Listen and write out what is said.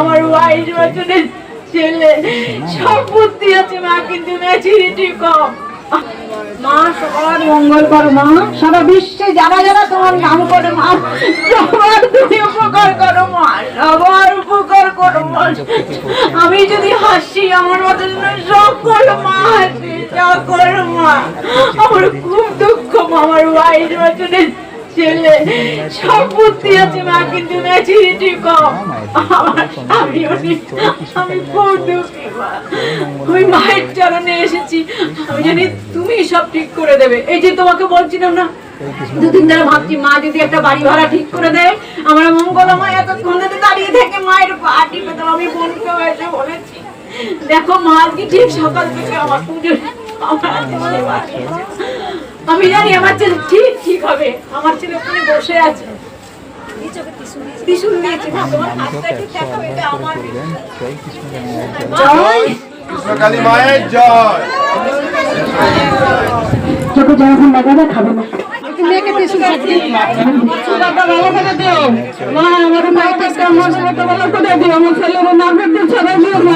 আমার 22 বছরের ছেলে, সব বুদ্ধি আছে মা, কিন্তু ম্যাচুরিটি কম। মা সবার মঙ্গল করো মা, সারা বিশ্বে যারা যারা তোমার নাম করে মা, সবার তুমি উপকার করো মা, সবার উপকার করো মা। আমি যদি হাসি আমার মতন সকল মা হাসি, সকল মা। আমার খুব দুঃখ মা, আমার 22 বছরের ছেলে, সব বুদ্ধি আছে মা, কিন্তু ম্যাচুরিটি কম। আমি খুব দুঃখী মা। আমি মায়ের চরণে এসেছি, আমি জানি তুমি সব ঠিক করে দেবে। এই যে তোমাকে বলছিলাম না, দুদিন ধরে ভাবছি মা যদি একটা বাড়ি ভাড়া ঠিক করে দেয়, আমার মঙ্গলময় এতক্ষণ ধরে দাঁড়িয়ে থেকে মায়ের পাটি পেতাম। আমি বোনকে এসে বলেছি, দেখো মা আজকে ঠিক সকাল থেকে আমার পুজো, আমি জানি আমার ছেলে ঠিক ঠিক হবে। আমার ছেলে ওখানে বসে আছে, ত্রিশূল দিয়েছে। তোমার হাতটা একটু দেখাবে, এটা আমার জয় কৃষ্ণকালী মায়ের জয়। চোখে যখন লাগাবে খাবে না। মা আমার মায়ের কাছে আমার সাথে ভালো করে দিও, আমার ছেলের নাম একটু ছড়াই দিও মা।